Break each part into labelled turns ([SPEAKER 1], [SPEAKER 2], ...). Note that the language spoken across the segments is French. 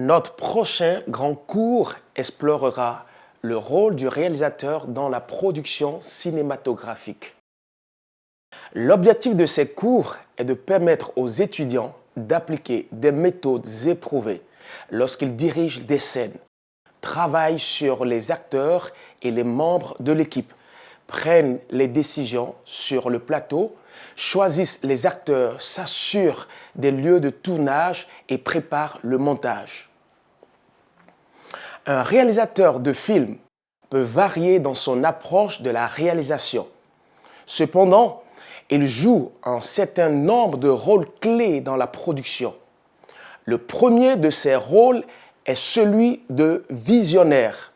[SPEAKER 1] Notre prochain grand cours explorera le rôle du réalisateur dans la production cinématographique. L'objectif de ces cours est de permettre aux étudiants d'appliquer des méthodes éprouvées lorsqu'ils dirigent des scènes, travaillent sur les acteurs et les membres de l'équipe, prennent les décisions sur le plateau, choisissent les acteurs, s'assurent des lieux de tournage et préparent le montage. Un réalisateur de film peut varier dans son approche de la réalisation. Cependant, il joue un certain nombre de rôles clés dans la production. Le premier de ces rôles est celui de visionnaire.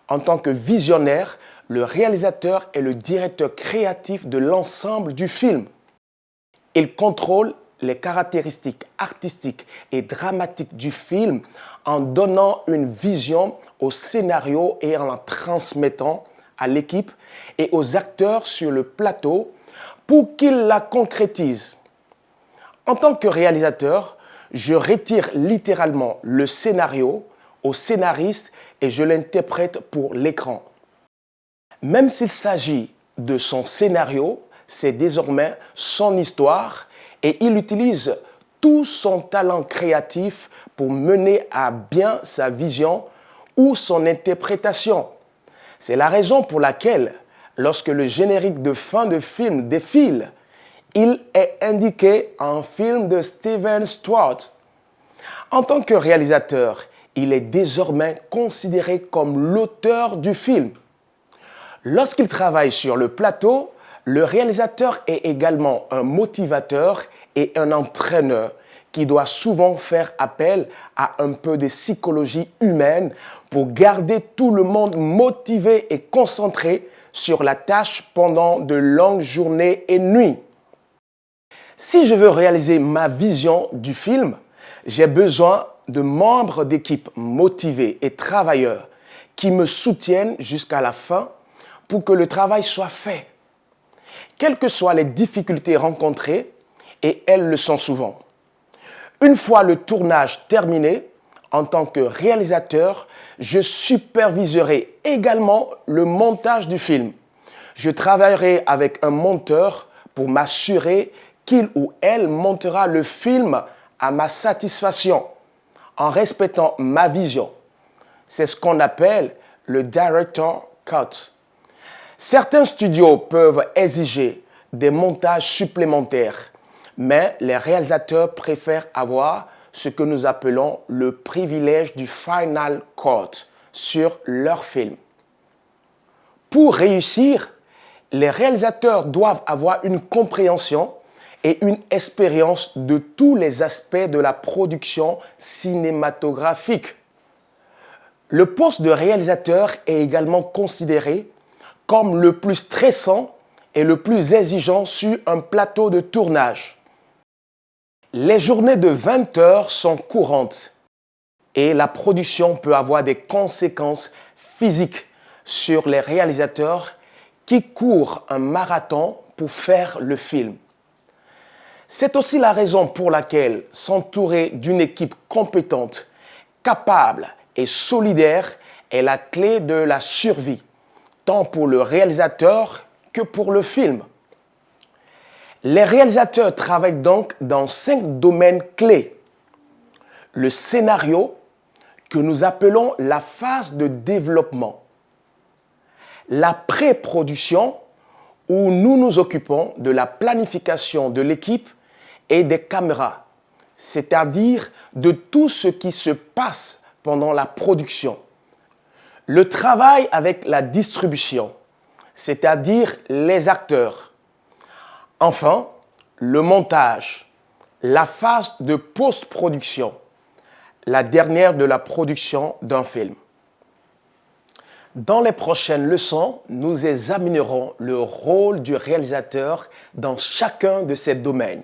[SPEAKER 1] En tant que visionnaire, le réalisateur est le directeur créatif de l'ensemble du film. Il contrôle les caractéristiques artistiques et dramatiques du film en donnant une vision au scénario et en la transmettant à l'équipe et aux acteurs sur le plateau pour qu'ils la concrétisent. En tant que réalisateur, je retire littéralement le scénario au scénariste et je l'interprète pour l'écran. Même s'il s'agit de son scénario, c'est désormais son histoire et il utilise tout son talent créatif pour mener à bien sa vision ou son interprétation. C'est la raison pour laquelle, lorsque le générique de fin de film défile, il est indiqué un film de Steven Stewart. En tant que réalisateur, il est désormais considéré comme l'auteur du film. Lorsqu'il travaille sur le plateau, le réalisateur est également un motivateur et un entraîneur qui doit souvent faire appel à un peu de psychologie humaine pour garder tout le monde motivé et concentré sur la tâche pendant de longues journées et nuits. Si je veux réaliser ma vision du film, j'ai besoin de membres d'équipe motivés et travailleurs qui me soutiennent jusqu'à la fin pour que le travail soit fait. Quelles que soient les difficultés rencontrées, et elles le sont souvent. Une fois le tournage terminé, en tant que réalisateur, je superviserai également le montage du film. Je travaillerai avec un monteur pour m'assurer qu'il ou elle montera le film à ma satisfaction, en respectant ma vision. C'est ce qu'on appelle le director cut. Certains studios peuvent exiger des montages supplémentaires, mais les réalisateurs préfèrent avoir ce que nous appelons le privilège du final cut sur leur film. Pour réussir, les réalisateurs doivent avoir une compréhension et une expérience de tous les aspects de la production cinématographique. Le poste de réalisateur est également considéré comme le plus stressant et le plus exigeant sur un plateau de tournage. Les journées de 20 heures sont courantes et la production peut avoir des conséquences physiques sur les réalisateurs qui courent un marathon pour faire le film. C'est aussi la raison pour laquelle s'entourer d'une équipe compétente, capable et solidaire est la clé de la survie, tant pour le réalisateur que pour le film. Les réalisateurs travaillent donc dans 5 domaines clés. Le scénario, que nous appelons la phase de développement. La pré-production, où nous nous occupons de la planification de l'équipe et des caméras, c'est-à-dire de tout ce qui se passe pendant la production. Le travail avec la distribution, c'est-à-dire les acteurs. Enfin, le montage, la phase de post-production, la dernière de la production d'un film. Dans les prochaines leçons, nous examinerons le rôle du réalisateur dans chacun de ces domaines.